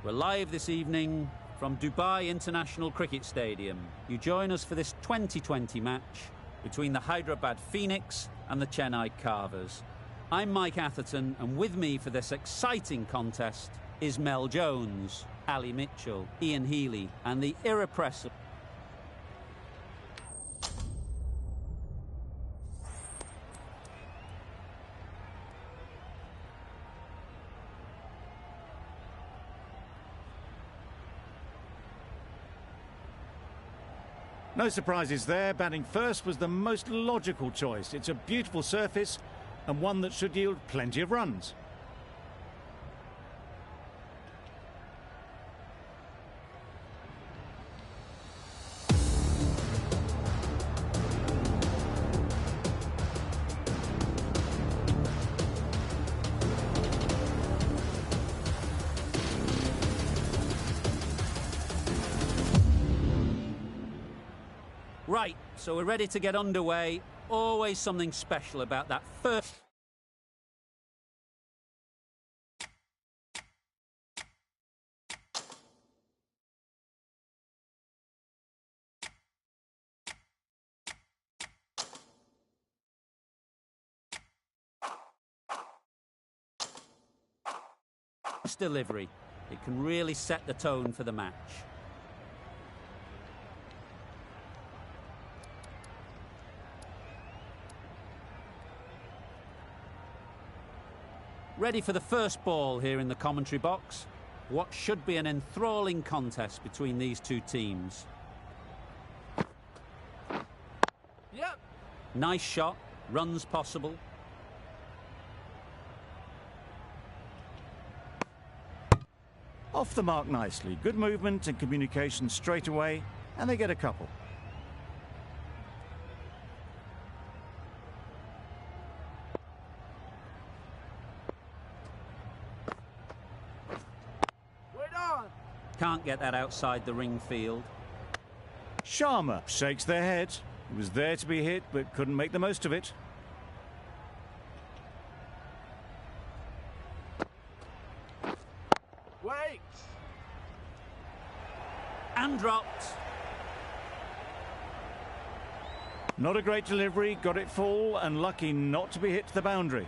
We're live this evening from Dubai International Cricket Stadium. You join us for this 2020 match between the Hyderabad Phoenix and the Chennai Carvers. I'm Mike Atherton, and with me for this exciting contest is Mel Jones, Ali Mitchell, Ian Healy, and the irrepressible No surprises there. Batting first was the most logical choice. It's a beautiful surface and one that should yield plenty of runs. Right, so we're ready to get underway. Always something special about that first delivery. It can really set the tone for the match. Ready for the first ball here in the commentary box. What should be an enthralling contest between these two teams. Yep. Nice shot, runs possible. Off the mark nicely. Good movement and communication straight away, and they get a couple. Can't get that outside the ring field. Sharma shakes their head. He was there to be hit, but couldn't make the most of it. Wait! And dropped. Not a great delivery, got it full, and lucky not to be hit to the boundary.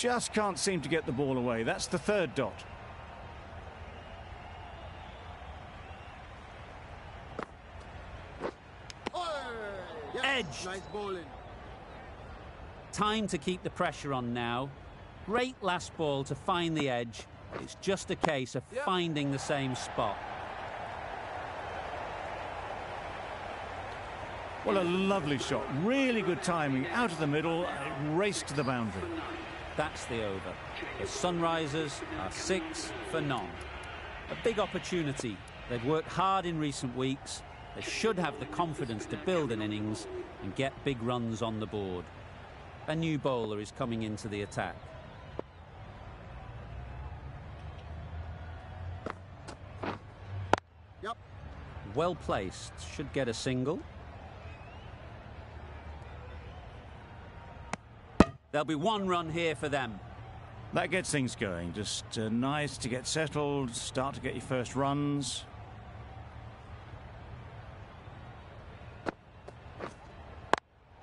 Just can't seem to get the ball away. That's the third dot. Edge. Nice bowling. Time to keep the pressure on now. Great last ball to find the edge. It's just a case of finding the same spot. Well, a lovely shot. Really good timing. Out of the middle, it raced to the boundary. That's the over. The Sunrisers are 6 for none. A big opportunity. They've worked hard in recent weeks. They should have the confidence to build an innings and get big runs on the board. A new bowler is coming into the attack. Yep. Well placed. Should get a single. There'll be one run here for them. That gets things going. Just nice to get settled, start to get your first runs.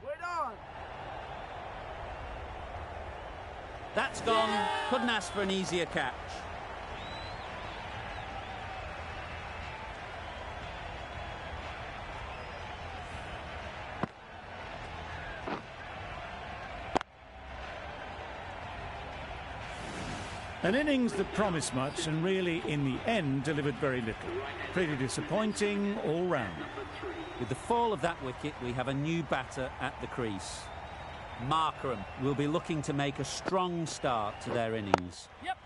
Wait on. That's gone. Couldn't ask for an easier catch. An innings that promised much and really, in the end, delivered very little. Pretty disappointing all round. With the fall of that wicket, we have a new batter at the crease. Markram will be looking to make a strong start to their innings. Yep.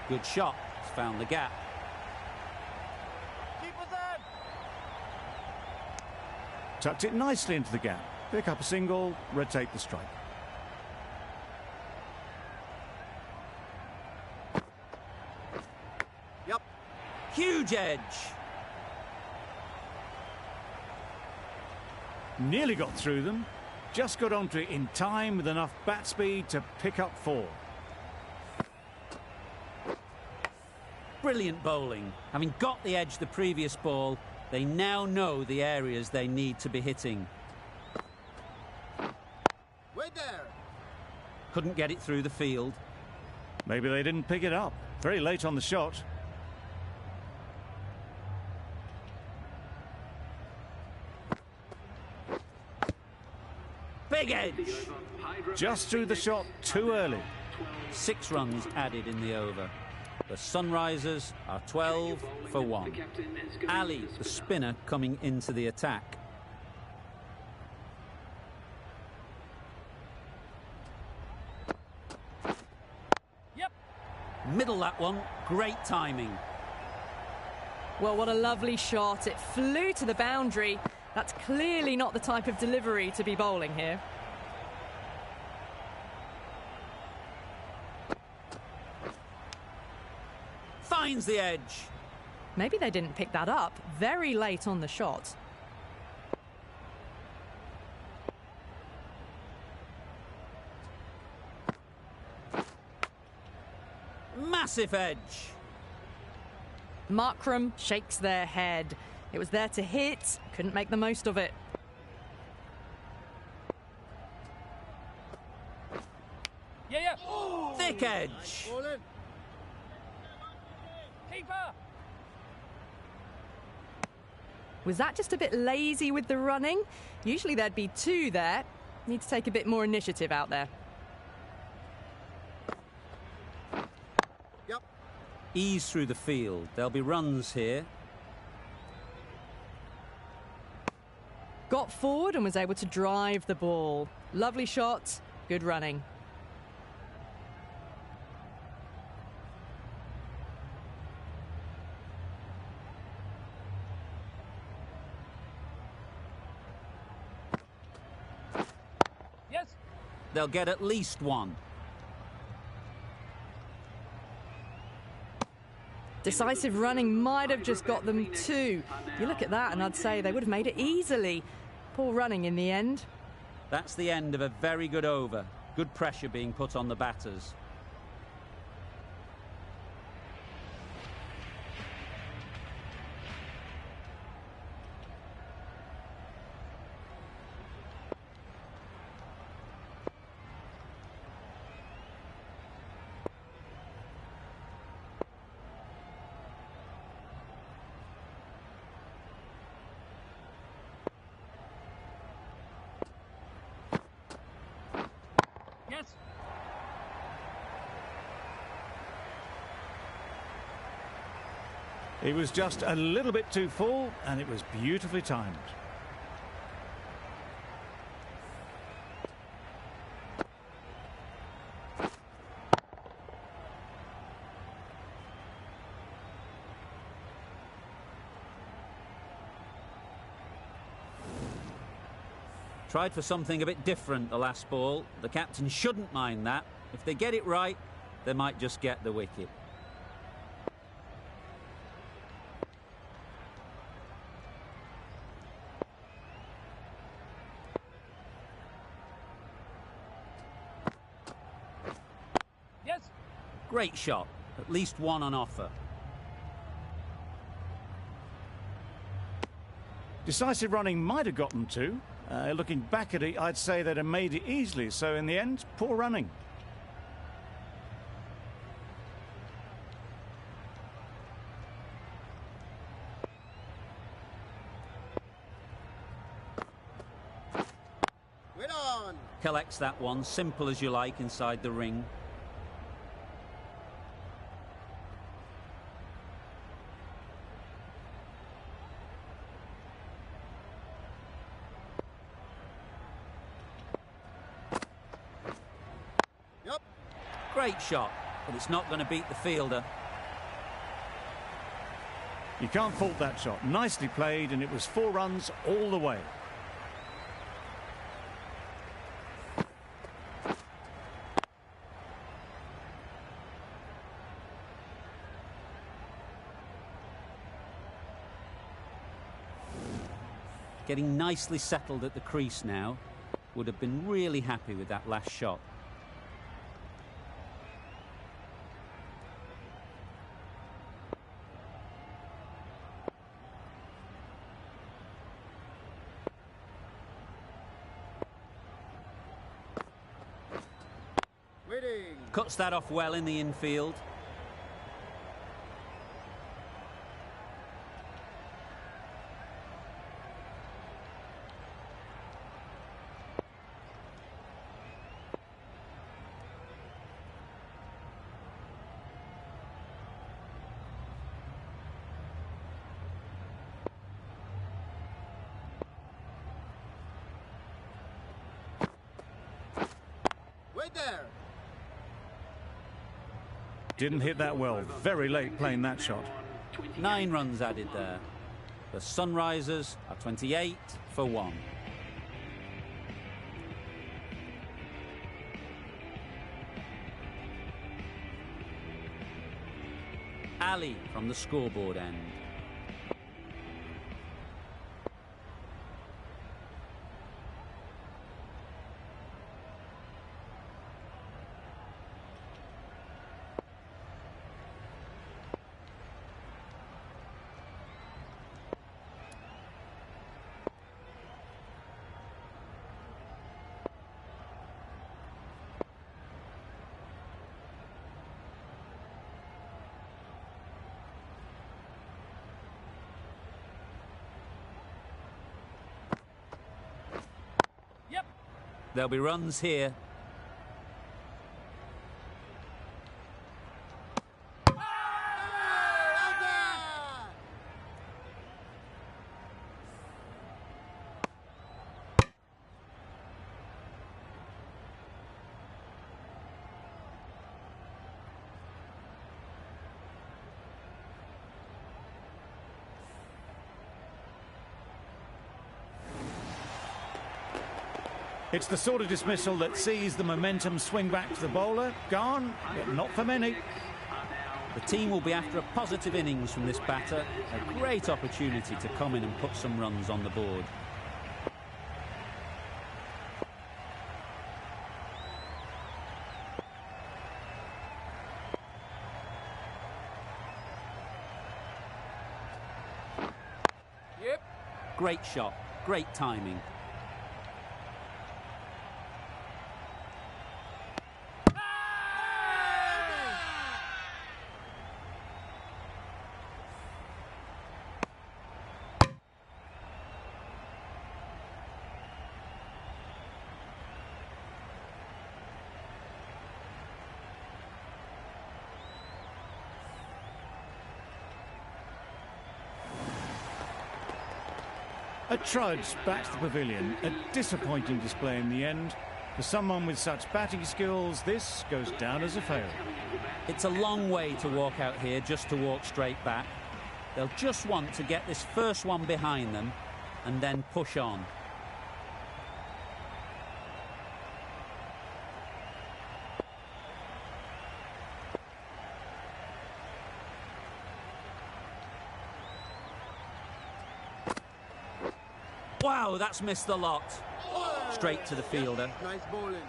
Good shot. He's found the gap. Keep us in. Tucked it nicely into the gap. Pick up a single, rotate the strike. Huge edge. Nearly got through them. Just got onto it in time with enough bat speed to pick up 4. Brilliant bowling. Having got the edge the previous ball, they now know the areas they need to be hitting. Wait there. Couldn't get it through the field. Maybe they didn't pick it up. Very late on the shot. Big edge. Just through the shot too early. 6 runs added in the over. The Sunrisers are 12 for 1. Ali, the spinner, coming into the attack. Yep. Middle that one. Great timing. Well, what a lovely shot. It flew to the boundary. That's clearly not the type of delivery to be bowling here. Finds the edge. Maybe they didn't pick that up very late on the shot. Massive edge. Markram shakes their head. It was there to hit, couldn't make the most of it. Yeah. Thick edge. Ball in. Keeper. Was that just a bit lazy with the running? Usually there'd be 2 there. Need to take a bit more initiative out there. Yep. Ease through the field. There'll be runs here. Got forward and was able to drive the ball. Lovely shot, good running. Yes. They'll get at least 1. Decisive running might have just got them 2. You look at that and I'd say they would have made it easily. Poor running in the end. That's the end of a very good over. Good pressure being put on the batters. Yes. It was just a little bit too full, and it was beautifully timed. Tried for something a bit different the last ball. The captain shouldn't mind that. If they get it right, they might just get the wicket. Yes. Great shot. At least 1 on offer. Decisive running might have gotten 2. Looking back at it, I'd say they'd have made it easily. So in the end, poor running. Wait on. Collects that one, simple as you like, inside the ring. Yep. Great shot, but it's not going to beat the fielder. You can't fault that shot. Nicely played, and it was 4 runs all the way. Getting nicely settled at the crease now. Would have been really happy with that last shot. Waiting. Cuts that off well in the infield. Wait there. Didn't hit that well. Very late playing that shot. 9 runs added there. The Sunrisers are 28 for 1. Ali from the scoreboard end. There'll be runs here. It's the sort of dismissal that sees the momentum swing back to the bowler. Gone, but not for many. The team will be after a positive innings from this batter. A great opportunity to come in and put some runs on the board. Yep. Great shot, great timing. A trudge back to the pavilion. A disappointing display in the end. For someone with such batting skills, this goes down as a fail. It's a long way to walk out here just to walk straight back. They'll just want to get this first one behind them and then push on. Wow, that's missed the lot. Straight to the fielder. Nice bowling.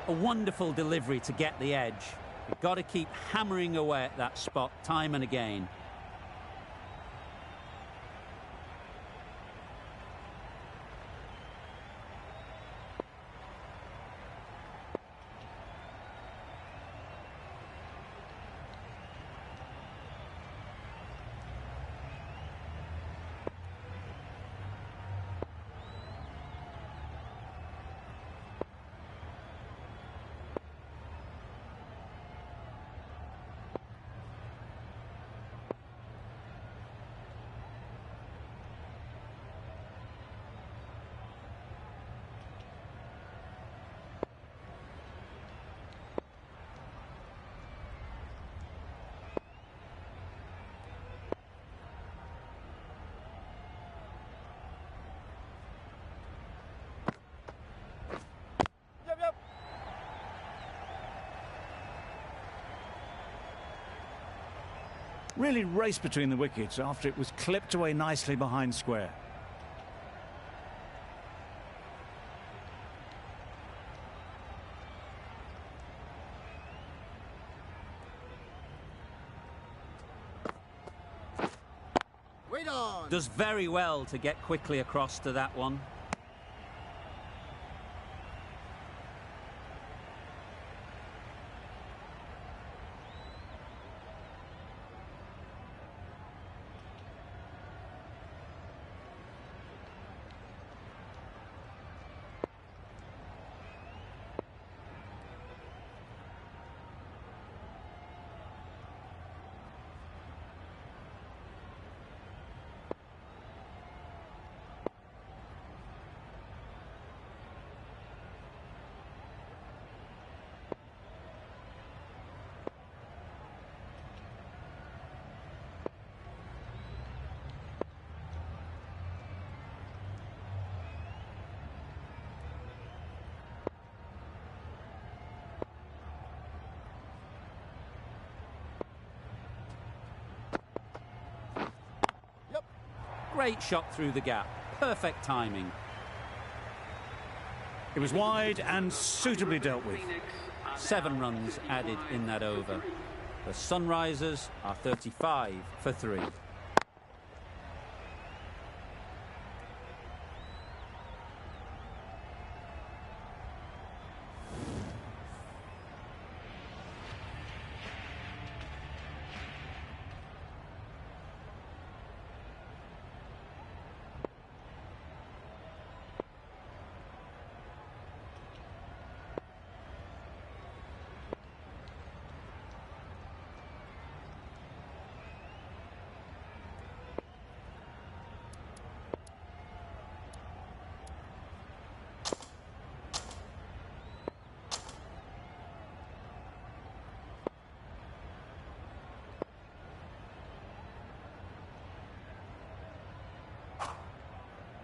A wonderful delivery to get the edge. You've got to keep hammering away at that spot time and again. Really raced between the wickets after it was clipped away nicely behind square. Wait on. Does very well to get quickly across to that one. Great shot through the gap. Perfect timing. It was wide and suitably dealt with. 7 runs added in that over. The Sunrisers are 35 for 3.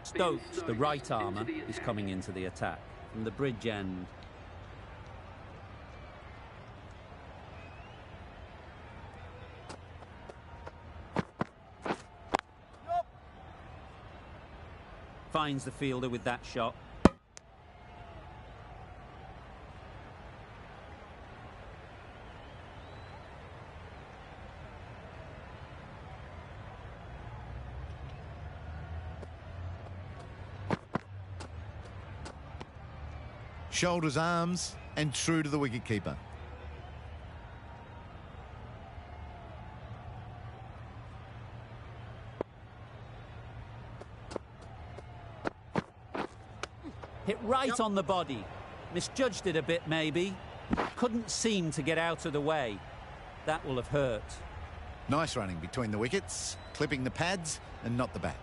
Stokes, the right armour, is coming into the attack from the bridge end. Finds the fielder with that shot. Shoulders, arms, and true to the wicketkeeper. Hit right on the body. Misjudged it a bit, maybe. Couldn't seem to get out of the way. That will have hurt. Nice running between the wickets, clipping the pads and not the bat.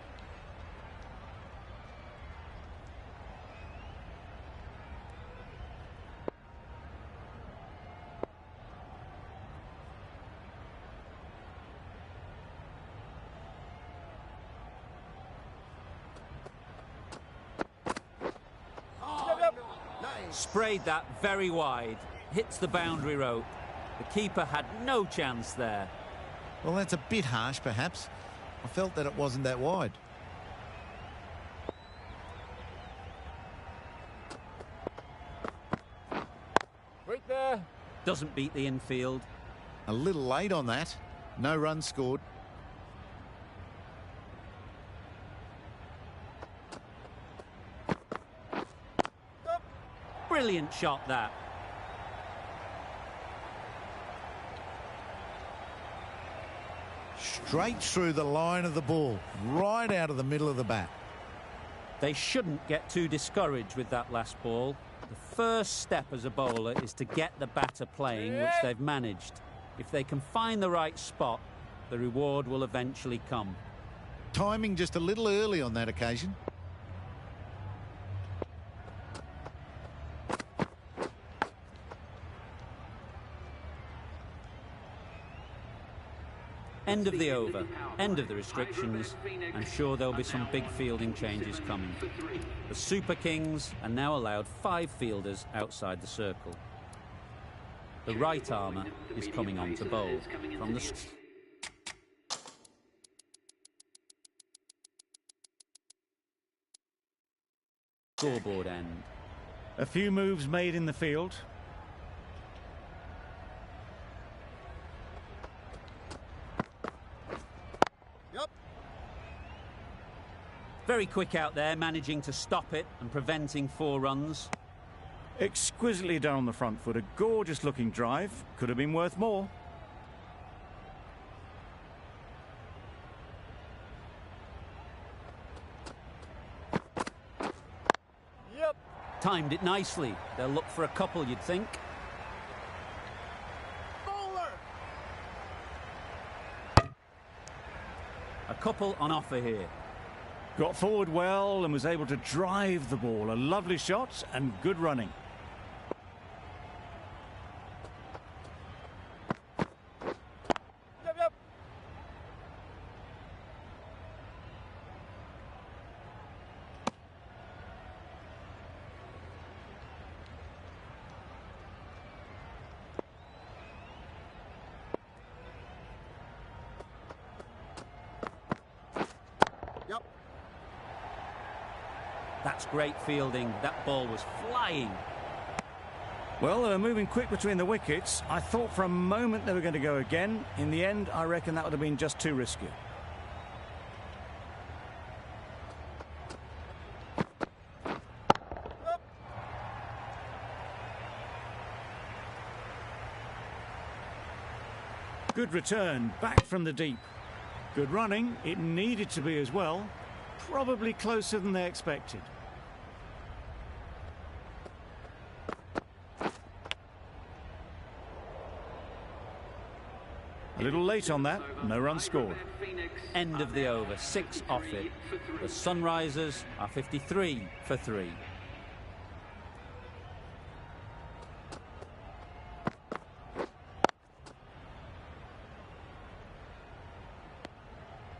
Sprayed that very wide. Hits the boundary rope. The keeper had no chance there. Well, that's a bit harsh, perhaps. I felt that it wasn't that wide. Right there. Doesn't beat the infield. A little late on that. No runs scored. Brilliant shot, that. Straight through the line of the ball, right out of the middle of the bat. They shouldn't get too discouraged with that last ball. The first step as a bowler is to get the batter playing, which they've managed. If they can find the right spot, the reward will eventually come. Timing just a little early on that occasion. End of the over, end of the restrictions. I'm sure there'll be some big fielding changes coming. The Super Kings are now allowed 5 fielders outside the circle. The right armour is coming on to bowl from the scoreboard end. A few moves made in the field. Very quick out there, managing to stop it and preventing 4 runs. Exquisitely done on the front foot. A gorgeous looking drive. Could have been worth more. Yep. Timed it nicely. They'll look for a couple, you'd think. Bowler. A couple on offer here. Got forward well and was able to drive the ball. A lovely shot and good running. Yep, yep. Yep. That's great fielding. That ball was flying. Well, they were moving quick between the wickets. I thought for a moment they were going to go again. In the end, I reckon that would have been just too risky. Good return, back from the deep. Good running. It needed to be as well. Probably closer than they expected. A little late on that, no run scored. End of the over, 6 off it. The Sunrisers are 53 for 3.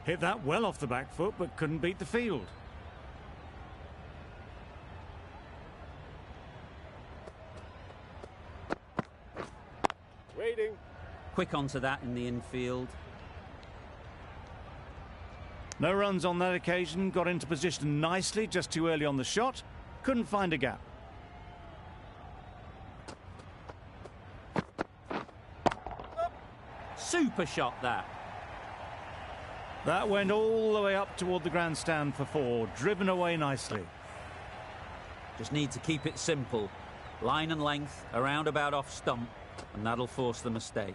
Hit that well off the back foot, but couldn't beat the field. Waiting. Quick onto that in the infield. No runs on that occasion, got into position nicely, just too early on the shot. Couldn't find a gap. Super shot that. That went all the way up toward the grandstand for 4, driven away nicely. Just need to keep it simple. Line and length, around about off stump, and that'll force the mistake.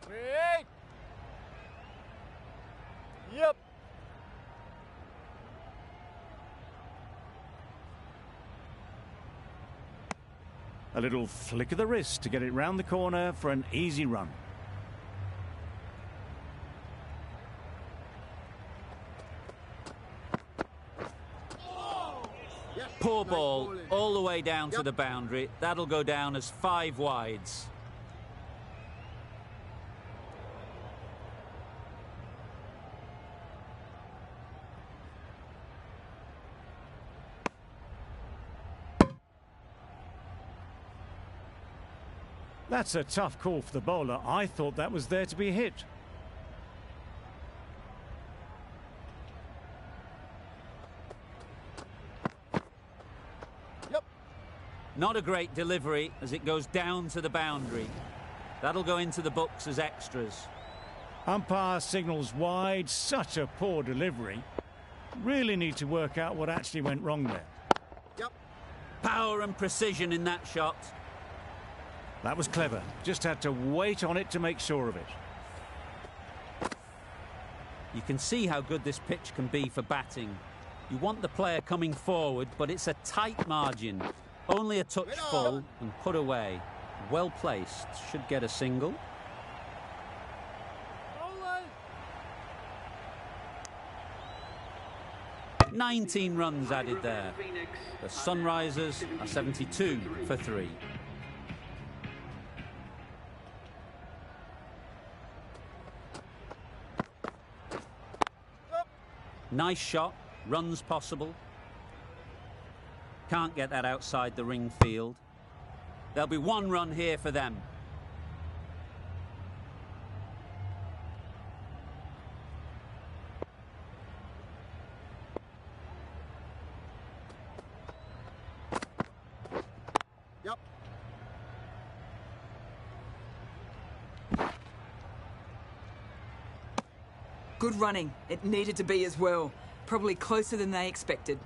Wait. Yep. A little flick of the wrist to get it round the corner for an easy run. Poor ball, all the way down to the boundary. That'll go down as 5 wides. That's a tough call for the bowler. I thought that was there to be hit. Not a great delivery as it goes down to the boundary. That'll go into the books as extras. Umpire signals wide. Such a poor delivery. Really need to work out what actually went wrong there. Yep. Power and precision in that shot. That was clever. Just had to wait on it to make sure of it. You can see how good this pitch can be for batting. You want the player coming forward, but it's a tight margin. Only a touch full and put away. Well placed. Should get a single. 19 runs added there. The Sunrisers are 72 for 3. Nice shot. Runs possible. Can't get that outside the ring field. There'll be 1 run here for them. Yep. Good running. It needed to be as well. Probably closer than they expected.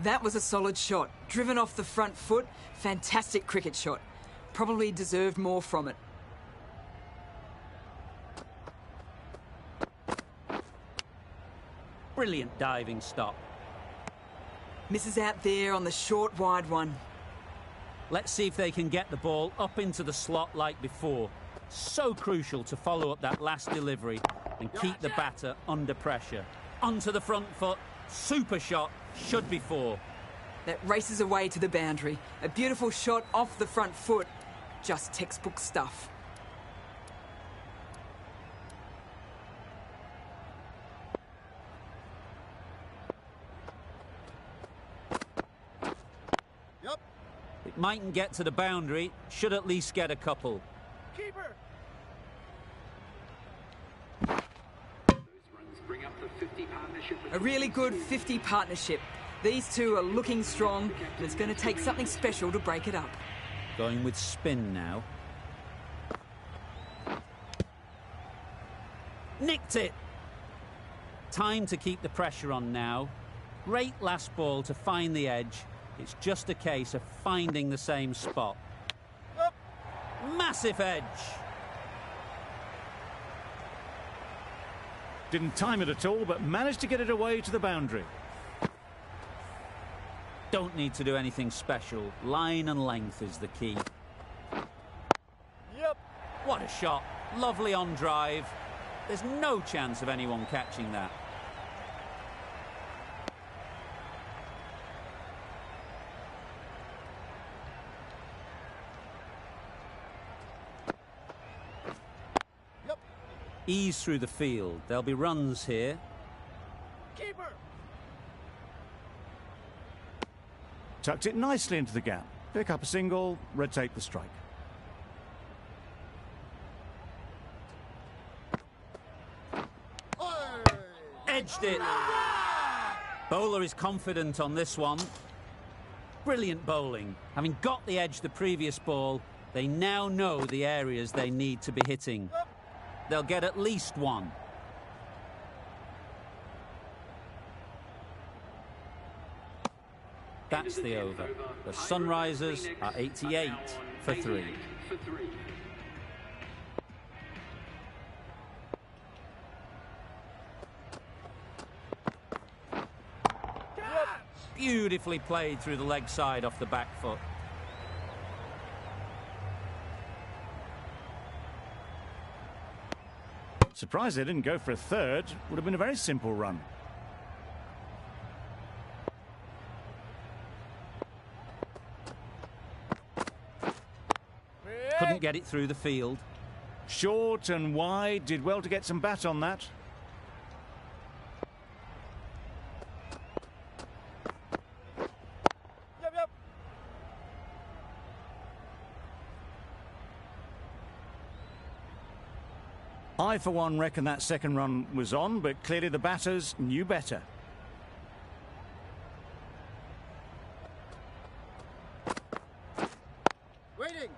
That was a solid shot. Driven off the front foot. Fantastic cricket shot. Probably deserved more from it. Brilliant diving stop. Misses out there on the short, wide one. Let's see if they can get the ball up into the slot like before. So crucial to follow up that last delivery and keep the batter under pressure. Onto the front foot. Super shot. Should be four. That races away to the boundary. A beautiful shot off the front foot. Just textbook stuff. Yep. It mightn't get to the boundary. Should at least get a couple. Keeper. A really good 50 partnership. These two are looking strong, and it's going to take something special to break it up. Going with spin now. Nicked it! Time to keep the pressure on now. Great last ball to find the edge. It's just a case of finding the same spot. Up. Massive edge! Didn't time it at all, but managed to get it away to the boundary. Don't need to do anything special. Line and length is the key. Yep. What a shot. Lovely on drive. There's no chance of anyone catching that. Yep. Ease through the field. There'll be runs here. Keeper. Tucked it nicely into the gap. Pick up a single, rotate the strike. Edged it. Bowler is confident on this one. Brilliant bowling. Having got the edge the previous ball, they now know the areas they need to be hitting. They'll get at least one. That's the over. The Sunrisers are 88 for 3. Beautifully played through the leg side off the back foot. Surprised they didn't go for a third. Would have been a very simple run. Couldn't get it through the field. Short and wide, did well to get some bat on that. Yep. I, for one, reckon that second run was on, but clearly the batters knew better. Waiting.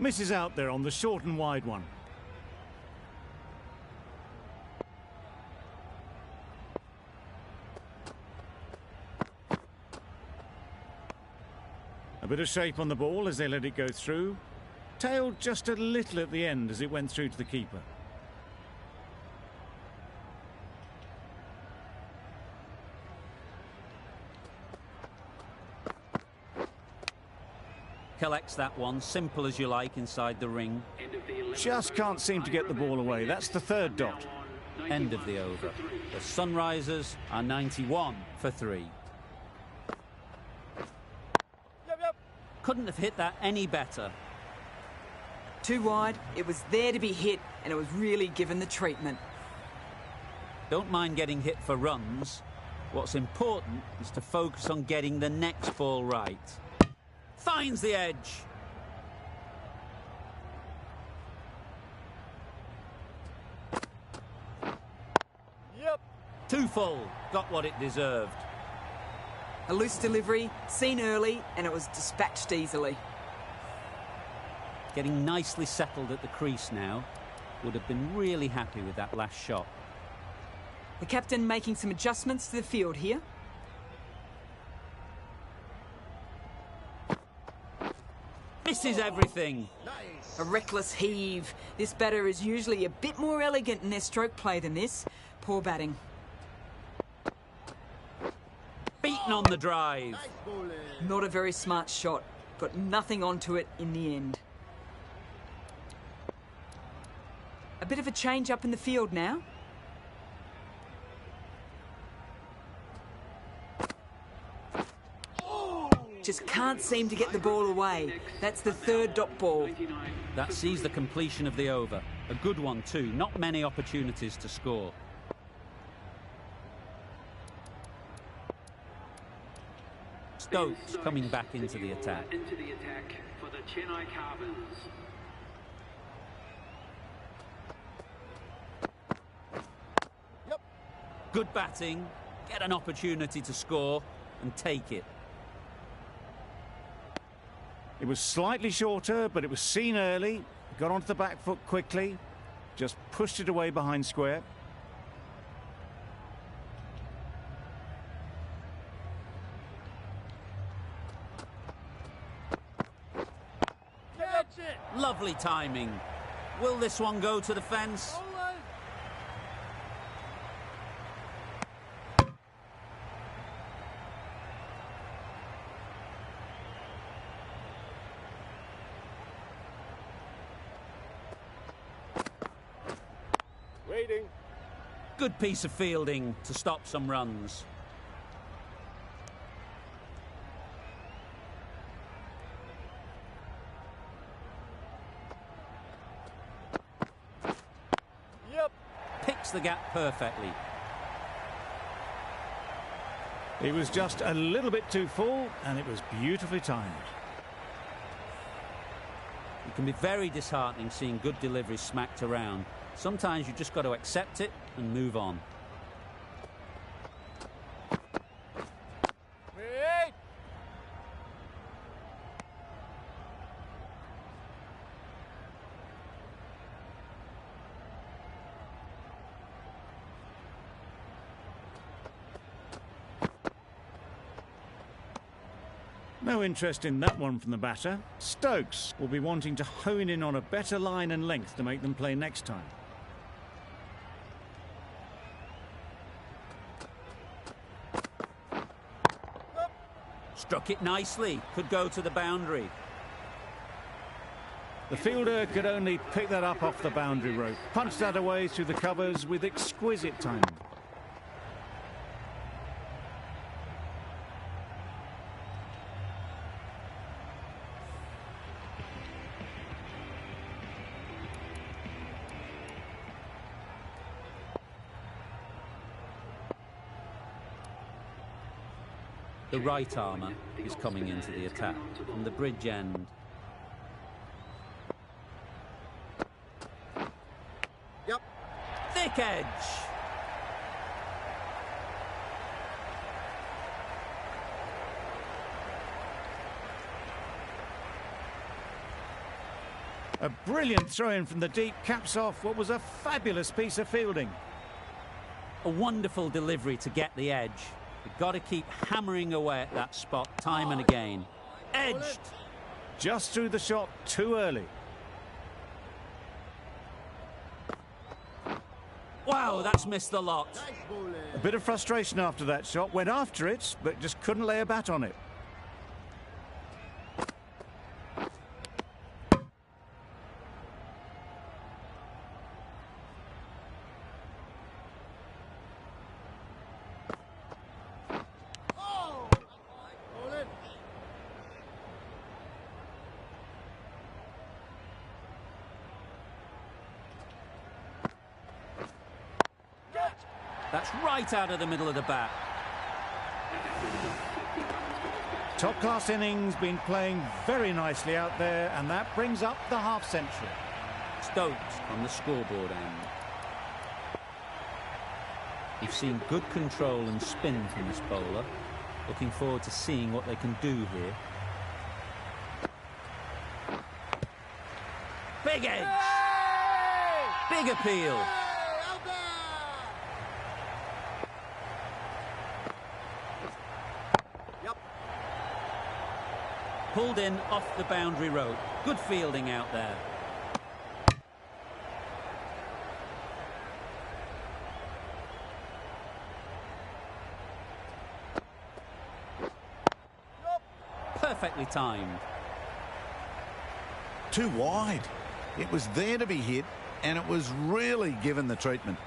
Misses out there on the short and wide one. A bit of shape on the ball as they let it go through. Tailed just a little at the end as it went through to the keeper. Collects that one, simple as you like, inside the ring. Just can't seem to get the ball away. That's the third dot. End of the over. The Sunrisers are 91 for 3. Yep. Couldn't have hit that any better. Too wide, it was there to be hit, and it was really given the treatment. Don't mind getting hit for runs. What's important is to focus on getting the next ball right. Finds the edge. Yep. Too full. Got what it deserved. A loose delivery, seen early, and it was dispatched easily. Getting nicely settled at the crease now. Would have been really happy with that last shot. The captain making some adjustments to the field here. Misses everything. A reckless heave. This batter is usually a bit more elegant in their stroke play than this. Poor batting. Beaten on the drive. Nice bowling. Not a very smart shot. Got nothing onto it in the end. A bit of a change up in the field now. Just can't seem to get the ball away. That's the third dot ball. That sees the completion of the over. A good one too. Not many opportunities to score. Stokes coming back into the attack. Into the attack for the Chennai Carvers. Yep. Good batting. Get an opportunity to score and take it. It was slightly shorter, but it was seen early. Got onto the back foot quickly. Just pushed it away behind square. Catch it. Lovely timing. Will this one go to the fence? Bowling. Waiting. Good piece of fielding to stop some runs. Yep. Picks the gap perfectly. It was just a little bit too full, and it was beautifully timed. It can be very disheartening seeing good deliveries smacked around. Sometimes you just got to accept it and move on. Wait. No interest in that one from the batter. Stokes will be wanting to hone in on a better line and length to make them play next time. Struck it nicely. Could go to the boundary. The fielder could only pick that up off the boundary rope. Punched that away through the covers with exquisite timing. The right armour is coming into the attack from the bridge end. Yep. Thick edge. A brilliant throw-in from the deep caps off what was a fabulous piece of fielding. A wonderful delivery to get the edge. You've got to keep hammering away at that spot time and again. Edged. Just threw the shot too early. Wow, that's missed the lot. Nice bowling. A bit of frustration after that shot. Went after it, but just couldn't lay a bat on it. Oh. Bowling. That's right out of the middle of the bat. Top-class innings, been playing very nicely out there, and that brings up the half-century. Stokes on the scoreboard end. We've seen good control and spin from this bowler. Looking forward to seeing what they can do here. Big edge! Big appeal! Pulled in off the boundary rope. Good fielding out there. Perfectly timed. Too wide. It was there to be hit, and it was really given the treatment.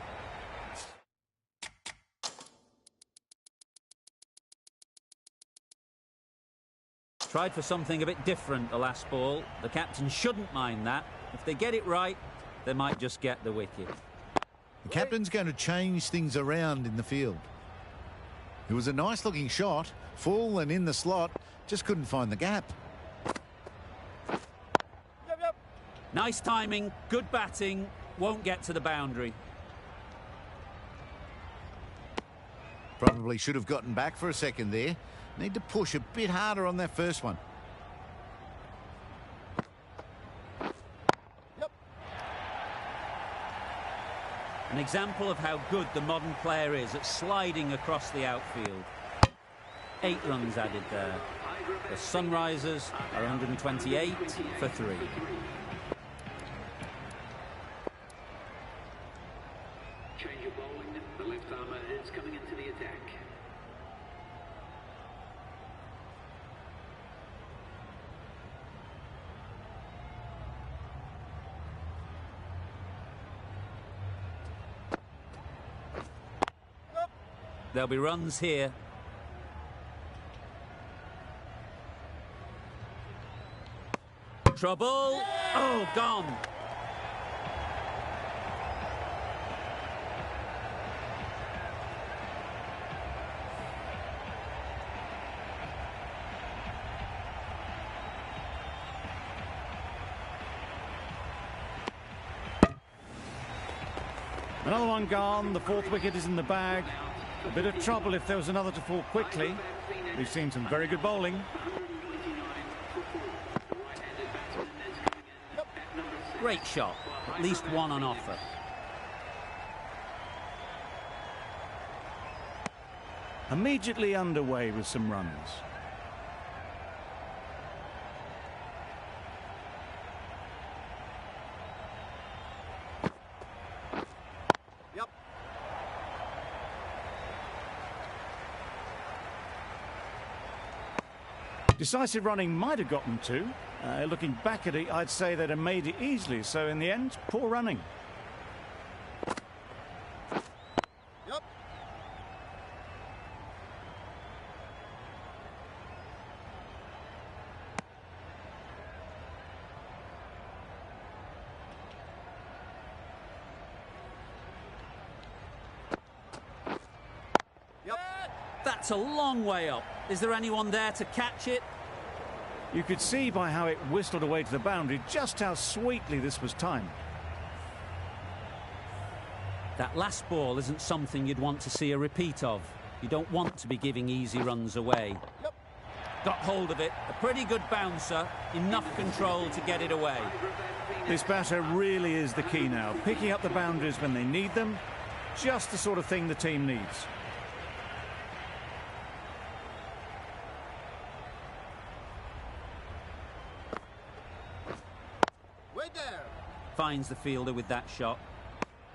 Tried for something a bit different the last ball. The captain shouldn't mind that. If they get it right, they might just get the wicket. The captain's going to change things around in the field. It was a nice looking shot, full and in the slot, just couldn't find the gap. Nice timing, good batting, won't get to the boundary. Probably should have gotten back for a second there. Need to push a bit harder on that first one. An example of how good the modern player is at sliding across the outfield. 8 runs added there. The Sunrisers are 128 for 3. Change of bowling. The left armour is coming into the attack. There'll be runs here. Trouble. Oh, gone. Another one gone. The 4th wicket is in the bag. A bit of trouble if there was another to fall quickly. We've seen some very good bowling. Great shot. At least one on offer. Immediately underway with some runs. Decisive running might have gotten 2. Looking back at it, I'd say they'd have made it easily. So in the end, poor running. That's a long way up. Is there anyone there to catch it? You could see by how it whistled away to the boundary just how sweetly this was timed. That last ball isn't something you'd want to see a repeat of. You don't want to be giving easy runs away. Got hold of it. A pretty good bouncer. Enough control to get it away. This batter really is the key now. Picking up the boundaries when they need them. Just the sort of thing the team needs. Finds the fielder with that shot.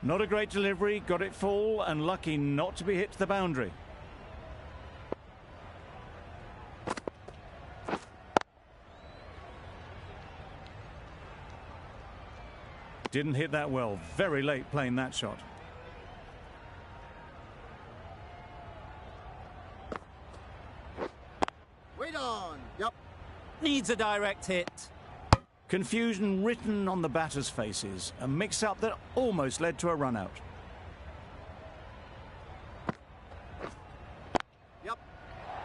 Not a great delivery, got it full and lucky not to be hit to the boundary. Didn't hit that well, very late playing that shot. Wait on. Yep. Needs a direct hit. Confusion written on the batters' faces. A mix-up that almost led to a run-out. Yep.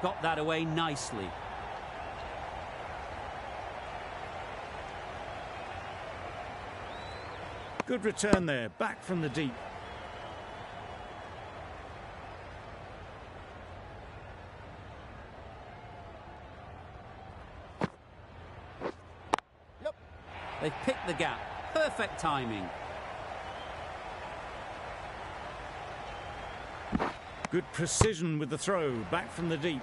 Got that away nicely. Good return there, back from the deep. They've picked the gap. Perfect timing. Good precision with the throw, back from the deep.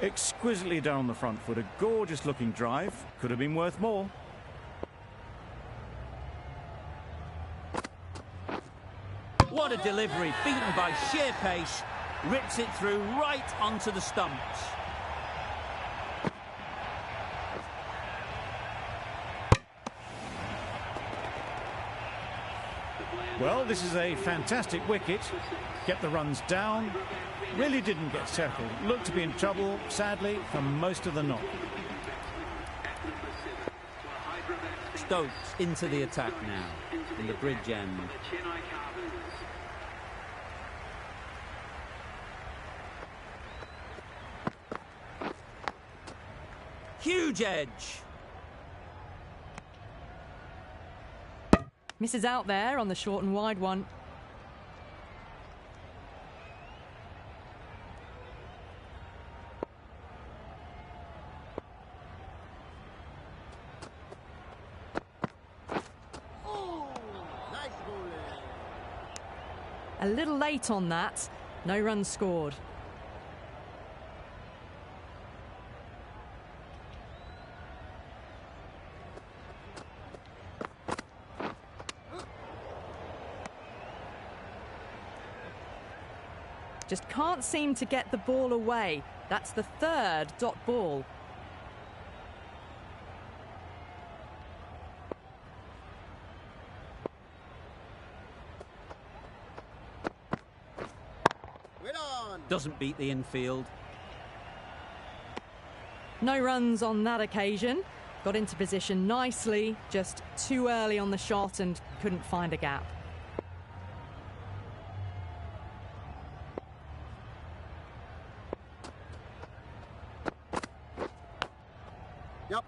Exquisitely done on the front foot. A gorgeous looking drive. Could have been worth more. What a delivery. Beaten by sheer pace. Rips it through right onto the stumps. Well, this is a fantastic wicket. Kept the runs down. Really didn't get settled. Looked to be in trouble, sadly, for most of the knock. Stokes into the attack now, in the bridge end. Huge edge. Misses out there on the short and wide one. Nice bowling. A little late on that. No runs scored. Just can't seem to get the ball away. That's the third dot ball. Wait on. Doesn't beat the infield. No runs on that occasion. Got into position nicely, just too early on the shot and couldn't find a gap.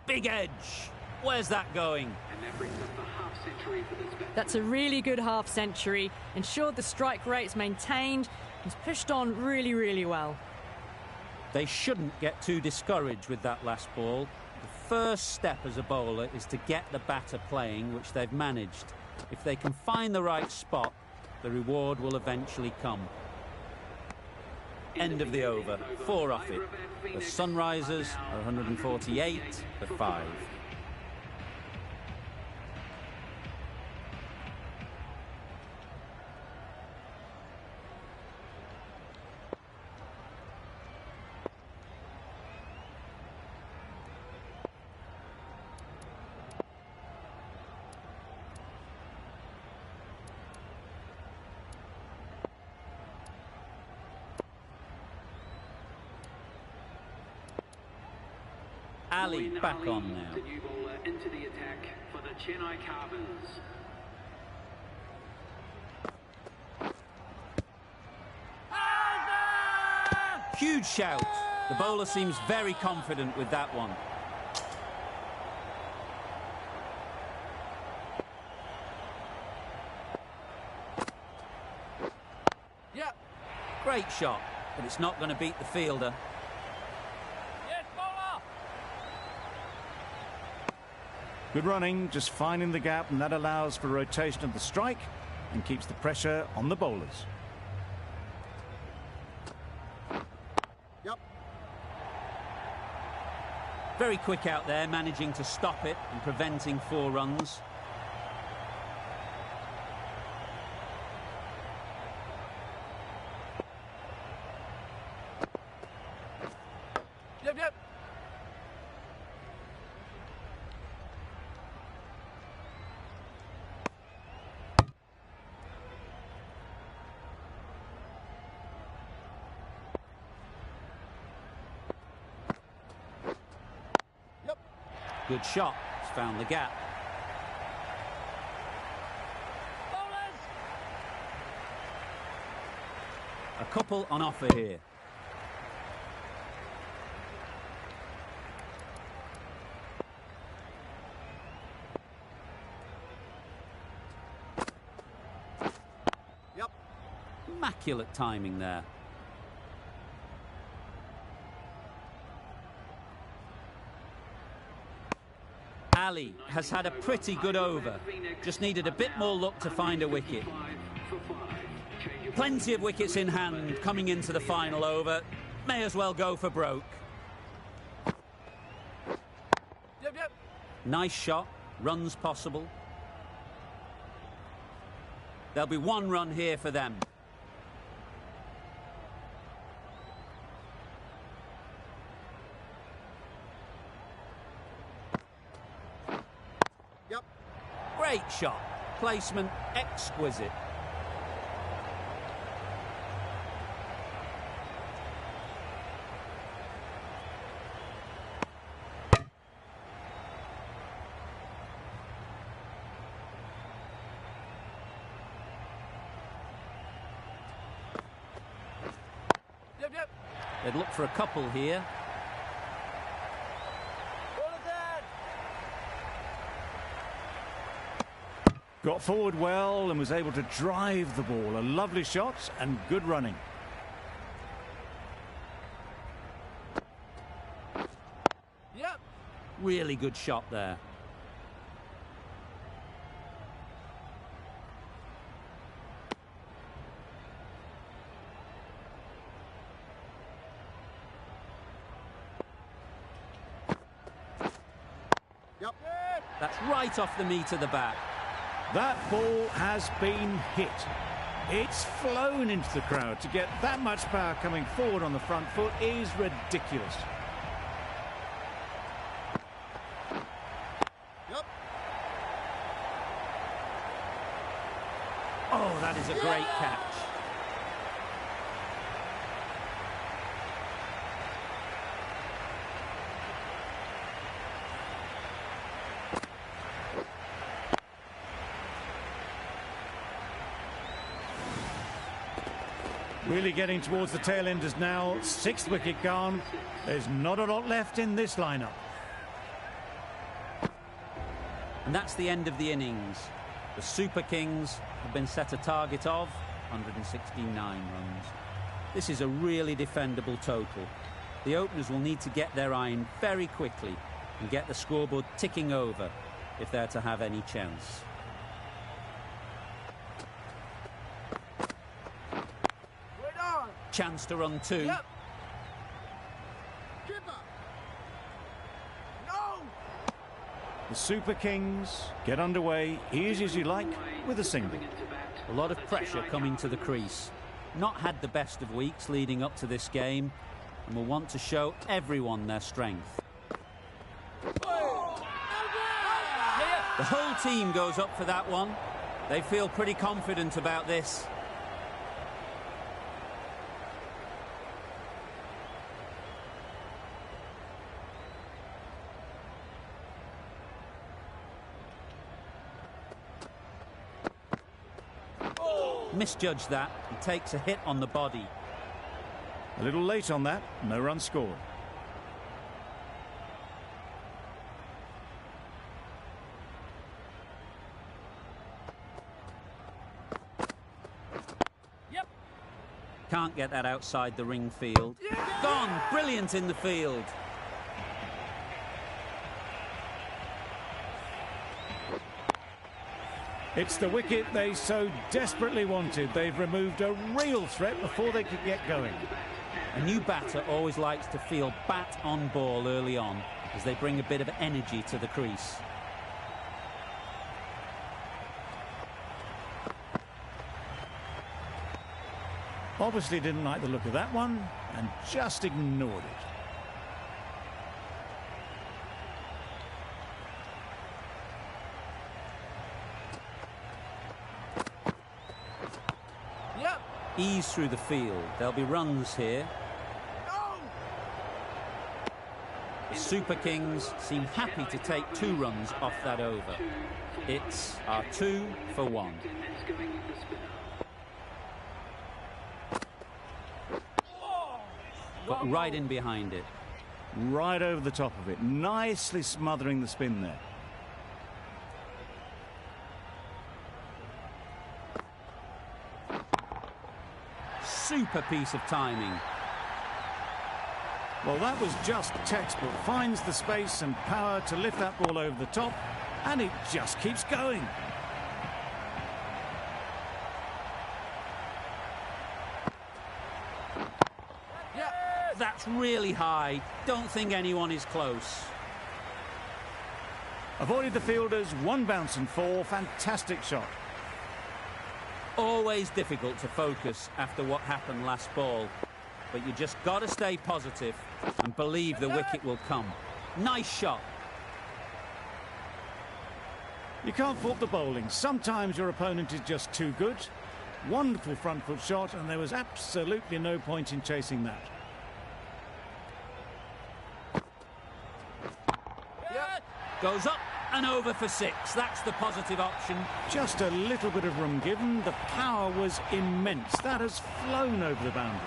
Big edge. Where's that going? And that brings up the half century for this batsman. That's a really good half century. Ensured the strike rate's maintained. He's pushed on really, really well. They shouldn't get too discouraged with that last ball. The first step as a bowler is to get the batter playing, which they've managed. If they can find the right spot, the reward will eventually come. End of the over. 4 off it. The Sunrisers are 148 for 5. Ali back on now. The new bowler into the attack for the Chennai Carvers. Huge shout. The bowler seems very confident with that one. Yep. Great shot, but it's not going to beat the fielder. Good running, just finding the gap, and that allows for rotation of the strike and keeps the pressure on the bowlers. Yep. Very quick out there, managing to stop it and preventing 4 runs. Yep. Good shot. It's found the gap. A couple on offer here. Immaculate timing there. Ali has had a pretty good over. Just needed a bit more luck to find a wicket. Plenty of wickets in hand coming into the final over. May as well go for broke. Yep. Nice shot. Runs possible. There'll be one run here for them. Yep. Great shot. Placement exquisite. Yep. They'd look for a couple here. Got forward well and was able to drive the ball. A lovely shot and good running. Yep. Really good shot there. Yep. That's right off the meat of the bat. That ball has been hit. It's flown into the crowd. To get that much power coming forward on the front foot is ridiculous. Yep. Oh, that is a great catch. Really getting towards the tail enders now. Sixth wicket gone. There's not a lot left in this lineup. And that's the end of the innings. The Super Kings have been set a target of 169 runs. This is a really defendable total. The openers will need to get their iron very quickly and get the scoreboard ticking over if they're to have any chance. Chance to run two. Yep. Keeper. No. The Super Kings get underway easy as you like with a single. A lot of pressure coming to the crease. Not had the best of weeks leading up to this game and will want to show everyone their strength. The whole team goes up for that one. They feel pretty confident about this. Misjudged that. He takes a hit on the body. A little late on that. No run scored. Yep. Can't get that outside the ring field. Gone. Brilliant in the field. It's the wicket they so desperately wanted. They've removed a real threat before they could get going. A new batter always likes to feel bat on ball early on as they bring a bit of energy to the crease. Obviously didn't like the look of that one and just ignored it. Ease through the field. There'll be runs here. The Super Kings seem happy to take 2 runs off that over. It's our 2 for 1. Got right in behind it. Right over the top of it. Nicely smothering the spin there. super piece of timing. Well, that was just textbook. Finds the space and power to lift that ball over the top, and it just keeps going. That's really high. Don't think anyone is close. Avoided the fielders, one bounce and four. Fantastic shot. Always difficult to focus after what happened last ball. But you just got to stay positive and believe the wicket will come. Nice shot. You can't fault the bowling. Sometimes your opponent is just too good. Wonderful front foot shot, and there was absolutely no point in chasing that. Goes up and over for 6. That's the positive option. Just a little bit of room given. The power was immense. That has flown over the boundary.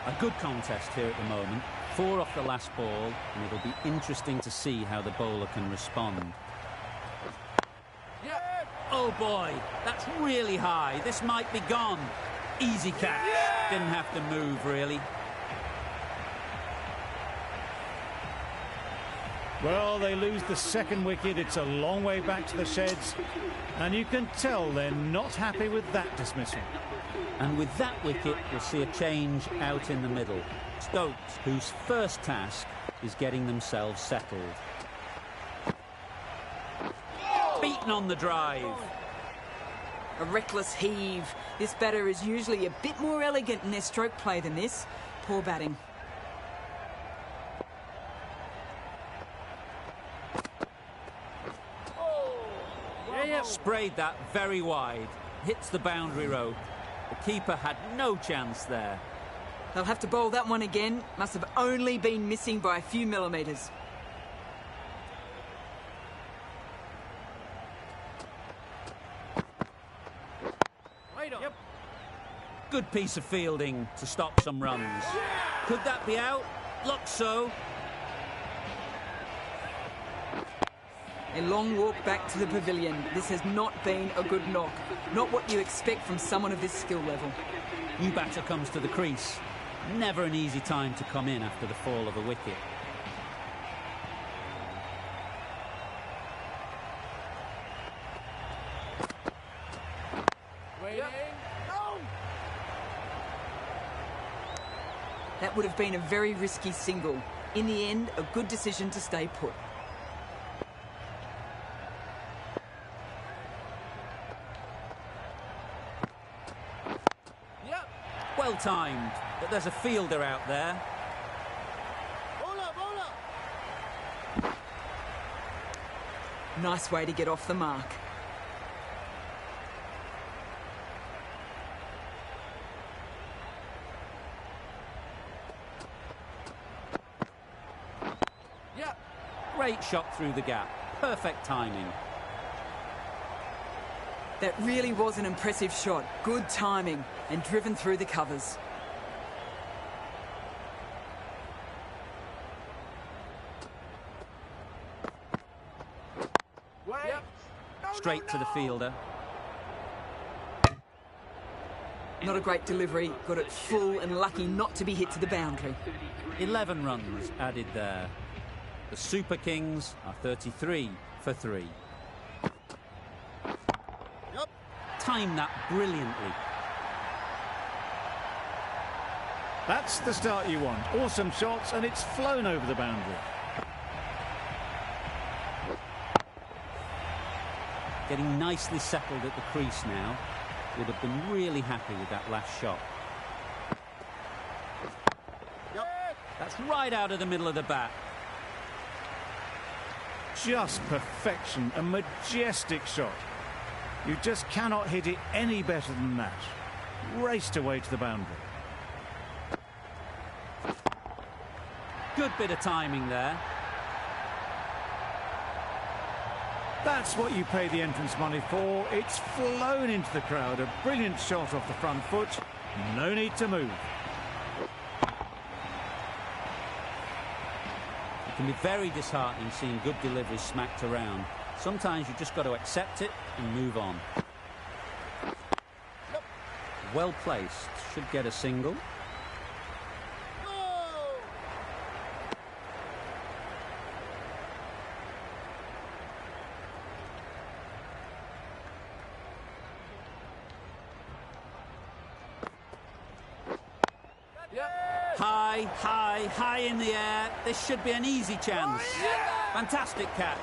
A good contest here at the moment. 4 off the last ball, and it'll be interesting to see how the bowler can respond. Oh boy, that's really high. This might be gone. Easy catch. Didn't have to move, really. Well, they lose the second wicket. It's a long way back to the sheds, and you can tell they're not happy with that dismissal. And with that wicket, we'll see a change out in the middle. Stokes, whose first task is getting themselves settled. Beaten on the drive. A reckless heave. This batter is usually a bit more elegant in their stroke play than this. Poor batting. Sprayed that very wide. Hits the boundary rope. The keeper had no chance there. They'll have to bowl that one again. Must have only been missing by a few millimetres. Good piece of fielding to stop some runs. Could that be out? Looks so. A long walk back to the pavilion. This has not been a good knock. Not what you expect from someone of this skill level. New batter comes to the crease. Never an easy time to come in after the fall of a wicket. That would have been a very risky single. In the end, a good decision to stay put. Well timed, but there's a fielder out there. Nice way to get off the mark. Great shot through the gap. Perfect timing. That really was an impressive shot. Good timing and driven through the covers. Straight to the fielder. Not a great delivery. Got it full and lucky not to be hit to the boundary. 11 runs added there. The Super Kings are 33 for 3. Timed that brilliantly. That's the start you want. Awesome shots, and it's flown over the boundary. Getting nicely settled at the crease now. Would have been really happy with that last shot. That's right out of the middle of the bat. Just perfection, a majestic shot. You just cannot hit it any better than that. Raced away to the boundary. Good bit of timing there. That's what you pay the entrance money for. It's flown into the crowd. A brilliant shot off the front foot. No need to move. It can be very disheartening seeing good deliveries smacked around. Sometimes you just got to accept it and move on. well placed. Should get a single. High in the air. This should be an easy chance. Fantastic catch.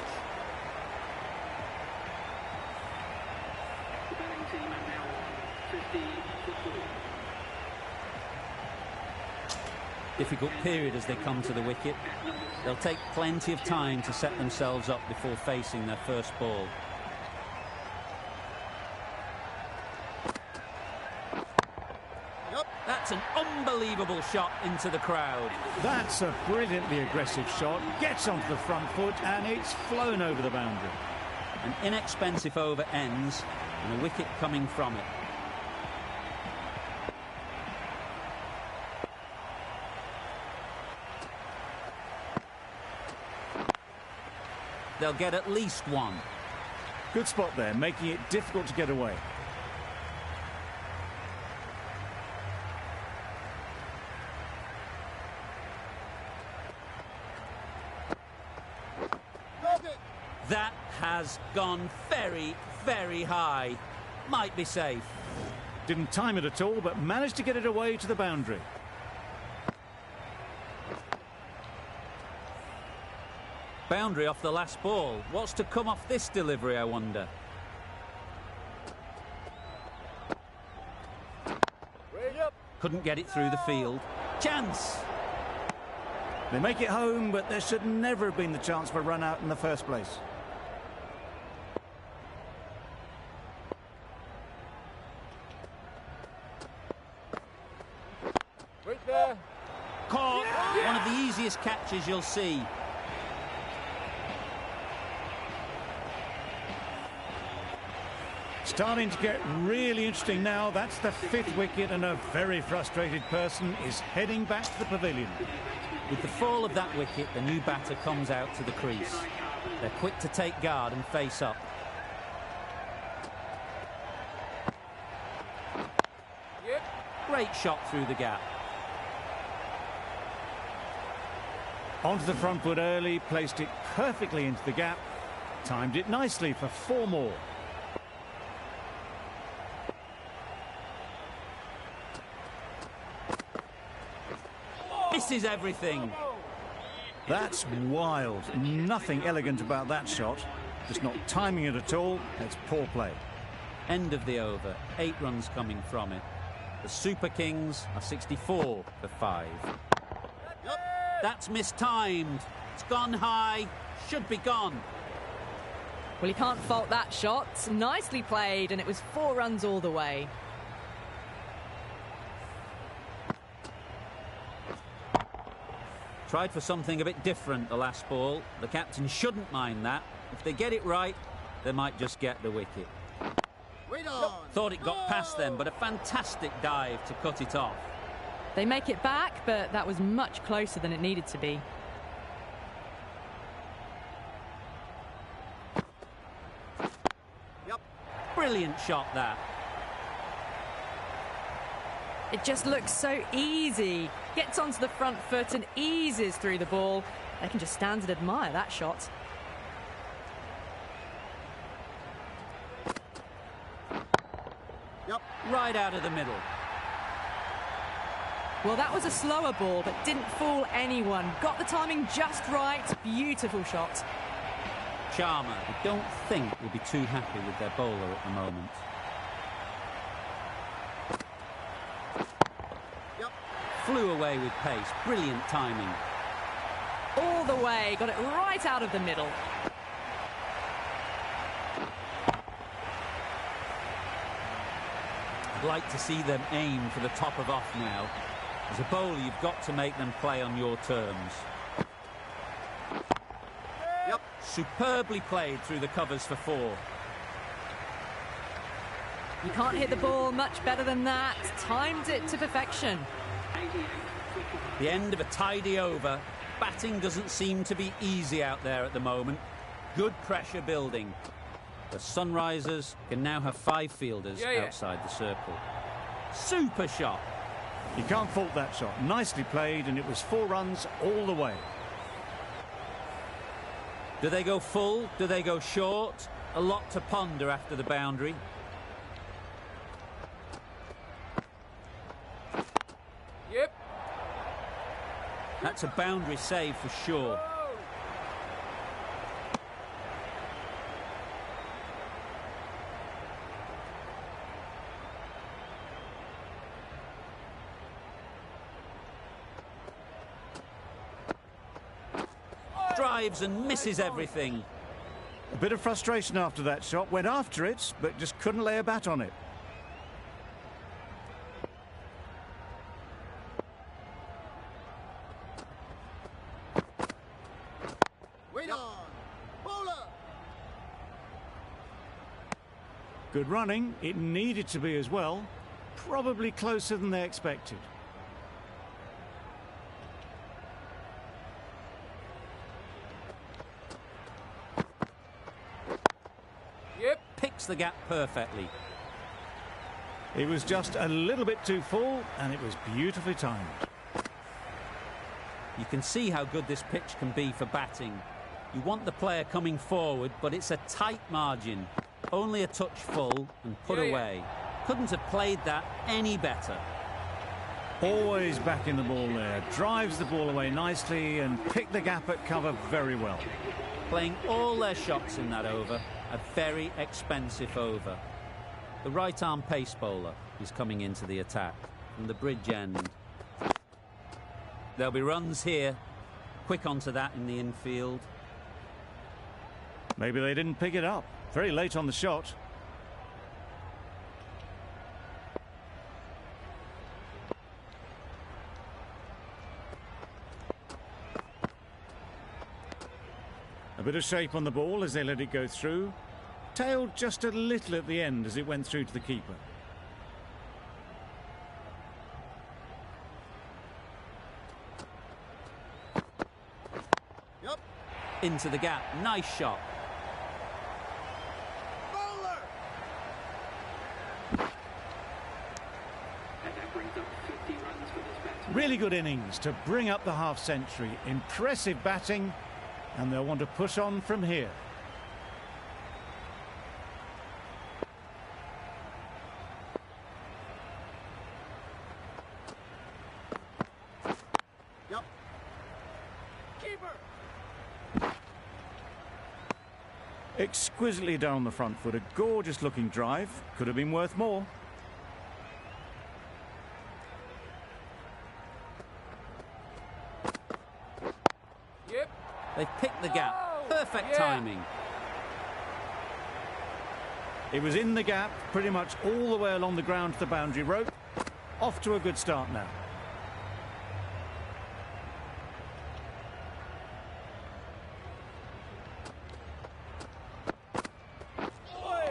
The batting team are now on 50 for 4. Difficult period as they come to the wicket. They'll take plenty of time to set themselves up before facing their first ball. That's an unbelievable shot into the crowd. That's a brilliantly aggressive shot. Gets onto the front foot and it's flown over the boundary. An inexpensive over ends and a wicket coming from it. They'll get at least one. Good spot there, making it difficult to get away. That has gone very, very high. Might be safe. Didn't time it at all, but managed to get it away to the boundary. Boundary off the last ball. What's to come off this delivery, I wonder? Couldn't get it through the field. Chance! They make it home, but there should never have been the chance for a run out in the first place. Right there. Caught! One of the easiest catches you'll see. Starting to get really interesting now. That's the 5th wicket and a very frustrated person is heading back to the pavilion. With the fall of that wicket, the new batter comes out to the crease. They're quick to take guard and face up. Great shot through the gap. Onto the front foot early, placed it perfectly into the gap. Timed it nicely for 4 more. Misses everything. That's wild. Nothing elegant about that shot. Just not timing it at all. It's poor play. End of the over. 8 runs coming from it. The Super Kings are 64 for 5. That's mistimed. It's gone high. Should be gone. Well, you can't fault that shot. Nicely played, and it was 4 runs all the way. Tried for something a bit different the last ball. The captain shouldn't mind that. If they get it right, they might just get the wicket. Thought it got past them, but a fantastic dive to cut it off. They make it back, but that was much closer than it needed to be. Brilliant shot, that. It just looks so easy. Gets onto the front foot and eases through the ball. They can just stand and admire that shot. Right out of the middle. Well, that was a slower ball, but didn't fool anyone. Got the timing just right. Beautiful shot. Sharma, I don't think, will be too happy with their bowler at the moment. Flew away with pace. Brilliant timing. All the way. Got it right out of the middle. I'd like to see them aim for the top of off now. As a bowler, you've got to make them play on your terms. Superbly played through the covers for 4. You can't hit the ball much better than that. Timed it to perfection. The end of a tidy over. Batting doesn't seem to be easy out there at the moment. Good pressure building. The Sunrisers can now have 5 fielders outside the circle. Super shot. You can't fault that shot. Nicely played, and it was 4 runs all the way. Do they go full? Do they go short? A lot to ponder after the boundary. Yep. That's a boundary save for sure. Drives and misses everything. A bit of frustration after that shot. Went after it, but just couldn't lay a bat on it. Wait on. Bowler. Good running. It needed to be as well. Probably closer than they expected. Yep. Picks the gap perfectly. It was just a little bit too full, and it was beautifully timed. You can see how good this pitch can be for batting. You want the player coming forward, but it's a tight margin. Only a touch full and put away. Couldn't have played that any better. Always backing the ball there. Drives the ball away nicely and picked the gap at cover very well. Playing all their shots in that over. A very expensive over. The right-arm pace bowler is coming into the attack from the bridge end. There'll be runs here. Quick onto that in the infield. Maybe they didn't pick it up. Very late on the shot. A bit of shape on the ball as they let it go through. Tailed just a little at the end as it went through to the keeper. Yep. Into the gap. Nice shot. Bowler. And that brings up 50 runs for this batsman. Really good innings to bring up the half-century. Impressive batting, and they'll want to push on from here. Yep. Keeper. Exquisitely down the front foot. A gorgeous looking drive. Could have been worth more. Yep. They've picked the gap. Perfect timing. It was in the gap pretty much all the way along the ground to the boundary rope. Off to a good start now.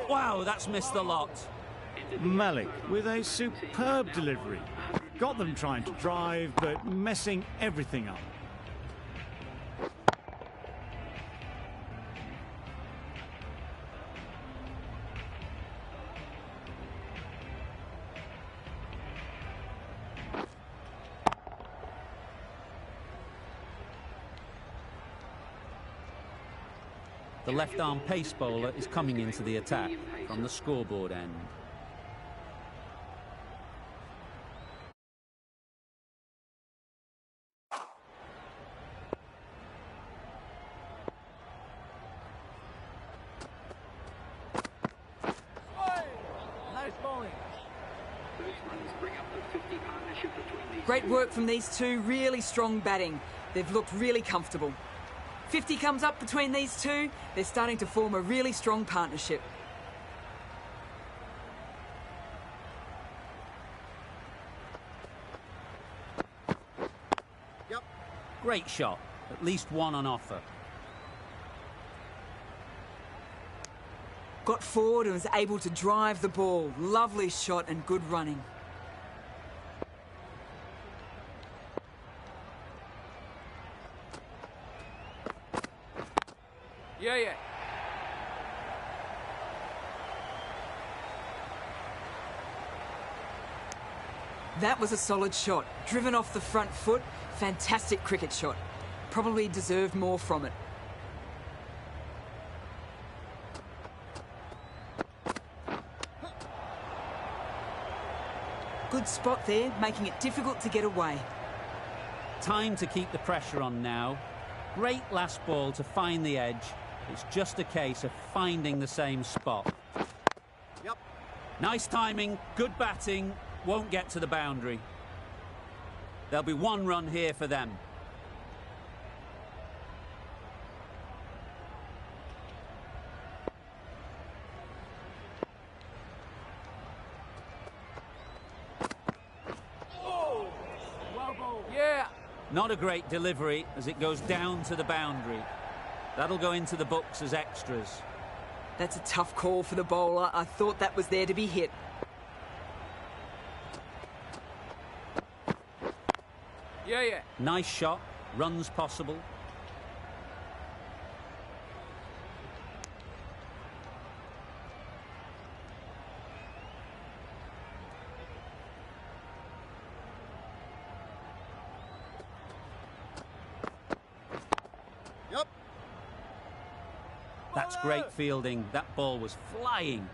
Wow, that's missed the lot. Malik with a superb delivery. Got them trying to drive, but messing everything up. The left-arm pace bowler is coming into the attack from the scoreboard end. Nice bowling. Those runs bring up the 50 partnership between these Great two. work from these two. Really strong batting. They've looked really comfortable. 50 comes up between these two. They're starting to form a really strong partnership. Yep. Great shot. At least one on offer. Got forward and was able to drive the ball. Lovely shot and good running. Yeah. That was a solid shot. Driven off the front foot. Fantastic cricket shot. Probably deserved more from it. Good spot there, making it difficult to get away. Time to keep the pressure on now. Great last ball to find the edge. It's just a case of finding the same spot. Yep. Nice timing, good batting, won't get to the boundary. There'll be one run here for them. Yeah. Not a great delivery as it goes down to the boundary. That'll go into the books as extras. That's a tough call for the bowler. I thought that was there to be hit. Yeah, yeah. Nice shot, runs possible. Yep. That's great fielding. That ball was flying.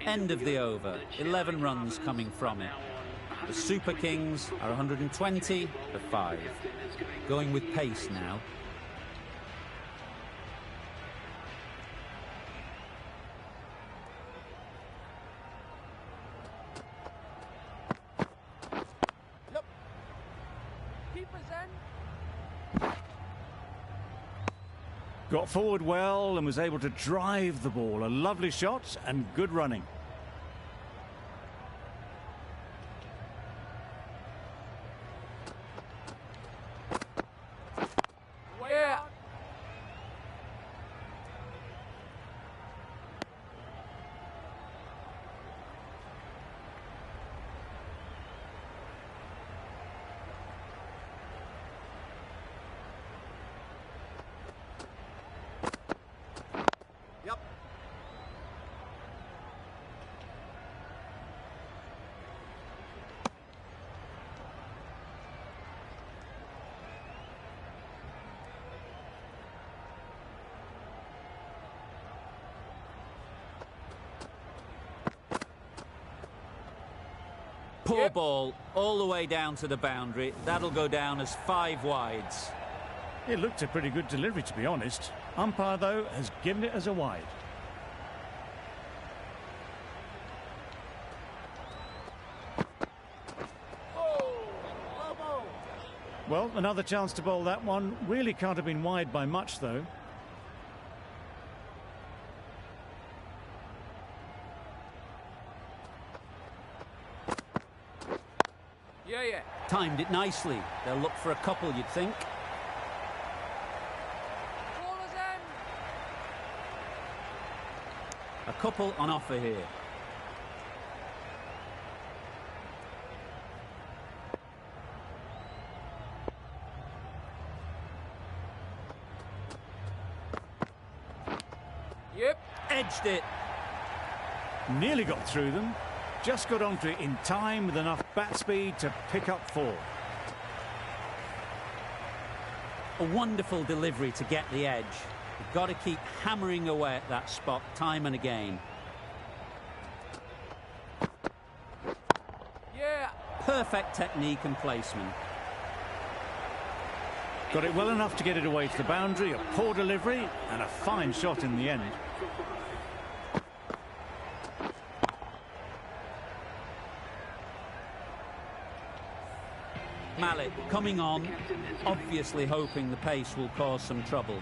End of the over. 11 runs coming from it. The Super Kings are 120 for 5. Going with pace now. Yep. Keeper's end. Got forward well and was able to drive the ball. A lovely shot and good running. Yeah. Yep. Poor Yep. ball all the way down to the boundary. That'll go down as 5 wides. It looked a pretty good delivery, to be honest. Umpire, though, has given it as a wide. Well, another chance to bowl that one. Really can't have been wide by much, though. Yeah, yeah. Timed it nicely. They'll look for a couple, you'd think. Bowler's end. A couple on offer here. Yep. Edged it. Nearly got through them. Just got onto it in time with enough bat speed to pick up 4. A wonderful delivery to get the edge. You've got to keep hammering away at that spot time and again. Yeah. Perfect technique and placement. Got it well enough to get it away to the boundary. A poor delivery and a fine shot in the end. Malik coming on, obviously hoping the pace will cause some trouble.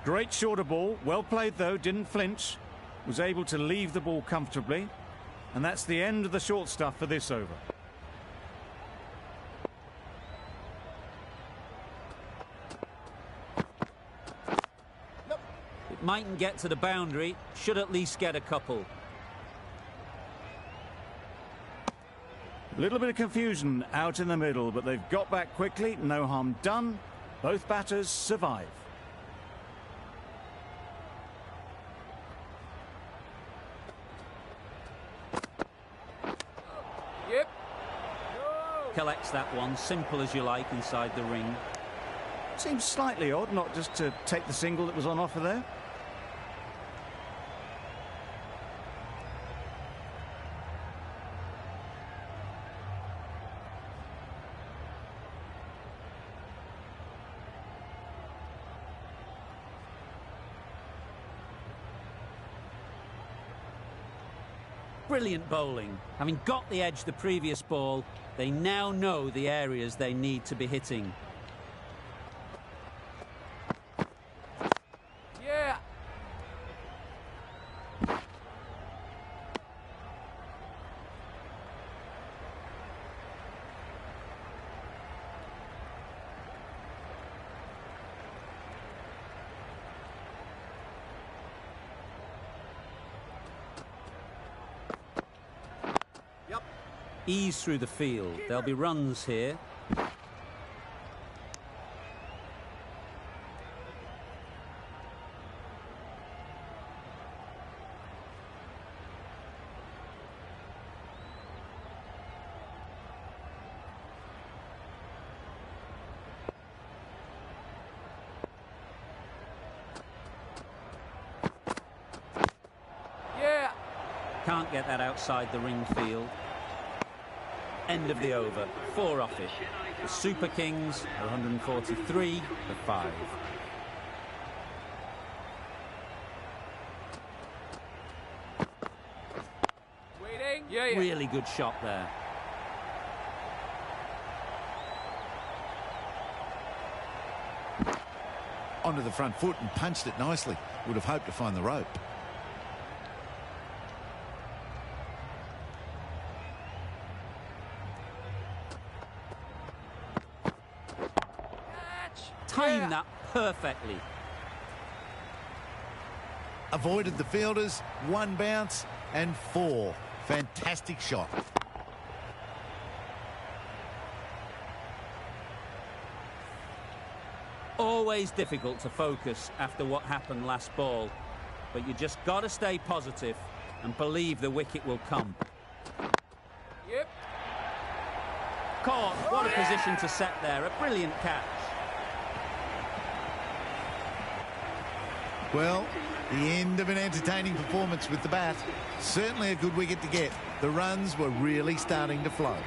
Great shorter ball. Well played, though. Didn't flinch. Was able to leave the ball comfortably. And that's the end of the short stuff for this over. It mightn't get to the boundary, should at least get a couple. A little bit of confusion out in the middle, but they've got back quickly. No harm done. Both batters survive. collects that one, simple as you like, inside the ring. Seems slightly odd not just to take the single that was on offer there. Brilliant bowling. Having got the edge the previous ball, they now know the areas they need to be hitting. Yeah. Ease through the field. There'll be runs here. Yeah. Can't get that outside the ring field. End of the over. 4 off it. The Super Kings are 143 for 5. Waiting. Yeah. Really good shot there. Onto the front foot and punched it nicely. Would have hoped to find the rope. Timed that perfectly. Avoided the fielders, 1 bounce and 4. Fantastic shot. Always difficult to focus after what happened last ball, but you just got to stay positive and believe the wicket will come. Yep. Caught. What a position to set there. A brilliant catch. Well, the end of an entertaining performance with the bat. Certainly a good wicket to get. The runs were really starting to flow.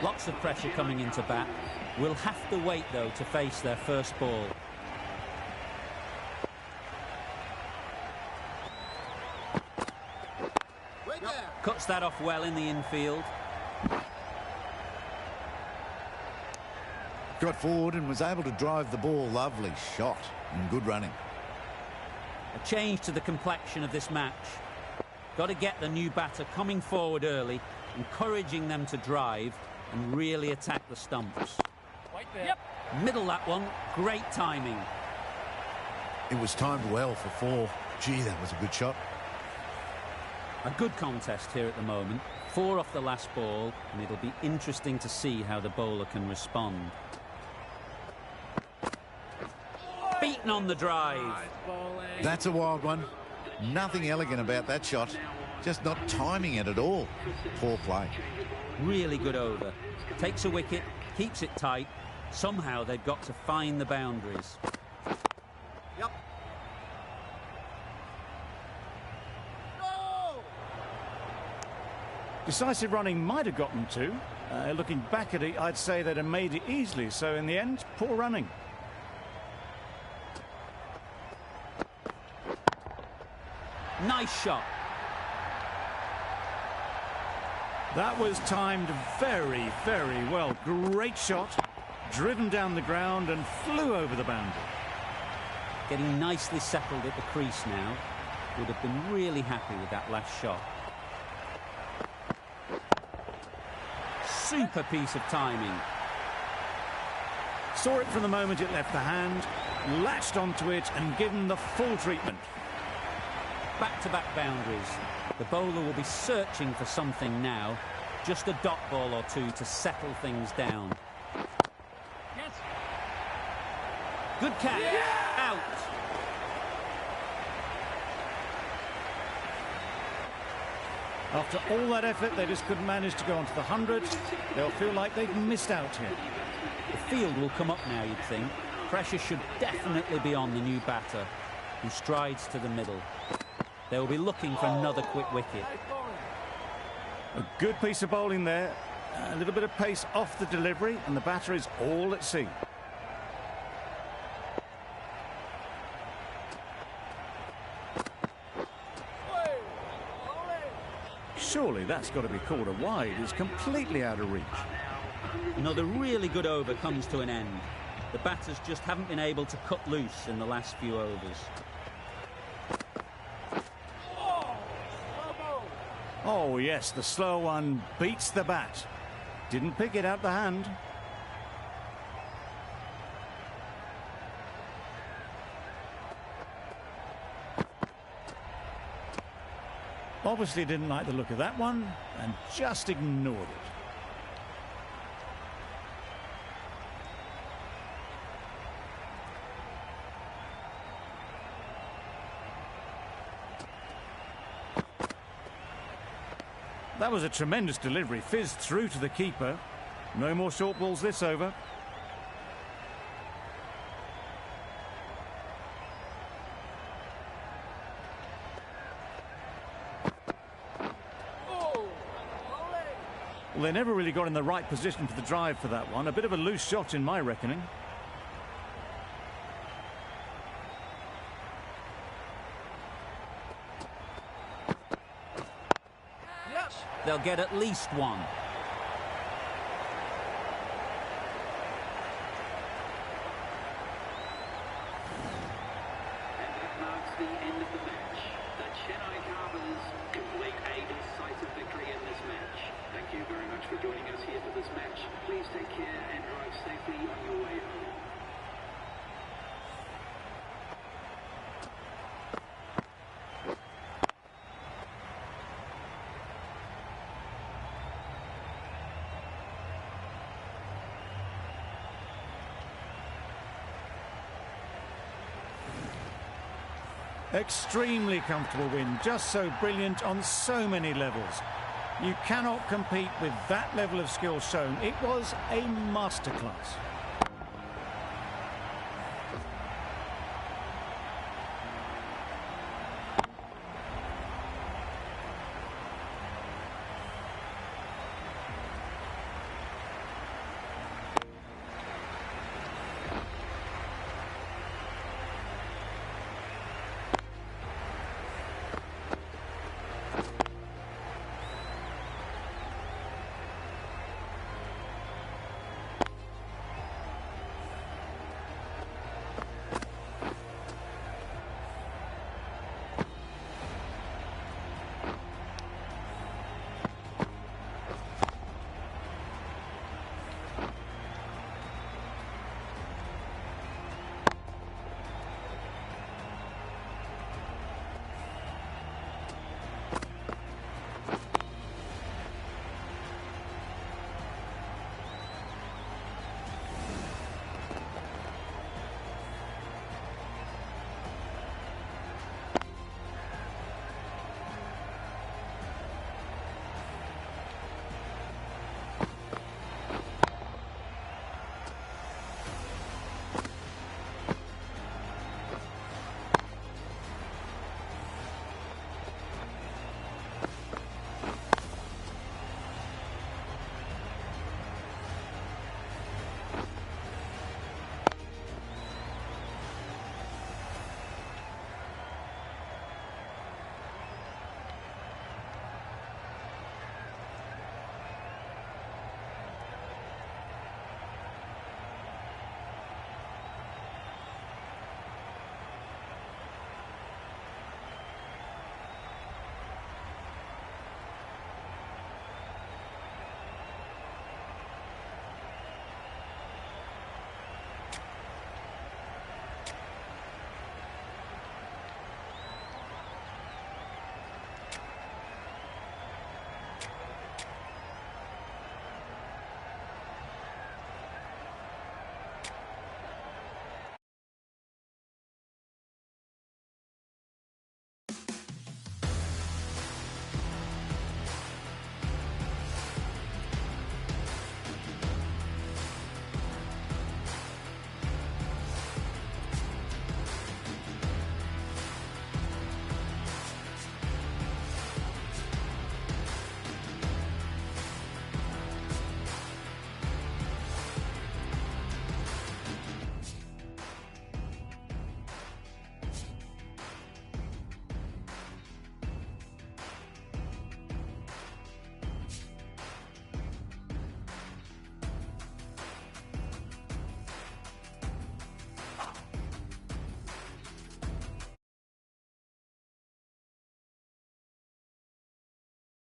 Lots of pressure coming into bat. We'll have to wait, though, to face their first ball. Cuts that off well in the infield. Got forward and was able to drive the ball. Lovely shot and good running. A change to the complexion of this match. Got to get the new batter coming forward early, encouraging them to drive and really attack the stumps. Wait there. Yep. Middle that one. Great timing. It was timed well for 4. Gee, that was a good shot. A good contest here at the moment. 4 off the last ball, and it'll be interesting to see how the bowler can respond. Beaten on the drive. That's a wild one. Nothing elegant about that shot. Just not timing it at all. Poor play. Really good over. Takes a wicket, keeps it tight. Somehow they've got to find the boundaries. Yep. Decisive running might have gotten 2. Looking back at it, I'd say they'd have made it easily. So in the end, poor running. Nice shot. That was timed very, very well. Great shot. Driven down the ground and flew over the boundary. Getting nicely settled at the crease now. Would have been really happy with that last shot. Super piece of timing. Saw it from the moment it left the hand, latched onto it and given the full treatment. Back-to-back boundaries. The bowler will be searching for something now. Just a dot ball or 2 to settle things down. Yes. Good catch. Yeah. Out. After all that effort, they just couldn't manage to go onto the 100. They'll feel like they've missed out here. The field will come up now, you'd think. Pressure should definitely be on the new batter, who strides to the middle. They will be looking for another quick wicket. A good piece of bowling there. A little bit of pace off the delivery, and the batter is all at sea. Surely that's got to be called a wide. It's completely out of reach. Another really good over comes to an end. The batters just haven't been able to cut loose in the last few overs. Oh yes, the slow one beats the bat. Didn't pick it out the hand. Obviously didn't like the look of that one and just ignored it. That was a tremendous delivery, fizzed through to the keeper. No more short balls this over. Well, they never really got in the right position for the drive for that one. A bit of a loose shot in my reckoning. They'll get at least one. And that marks the end of the match. The Chennai Carvers complete a decisive victory in this match. Thank you very much for joining us here for this match. Please take care and drive safely on your way home. Extremely comfortable win, just so brilliant on so many levels. You cannot compete with that level of skill shown. It was a masterclass.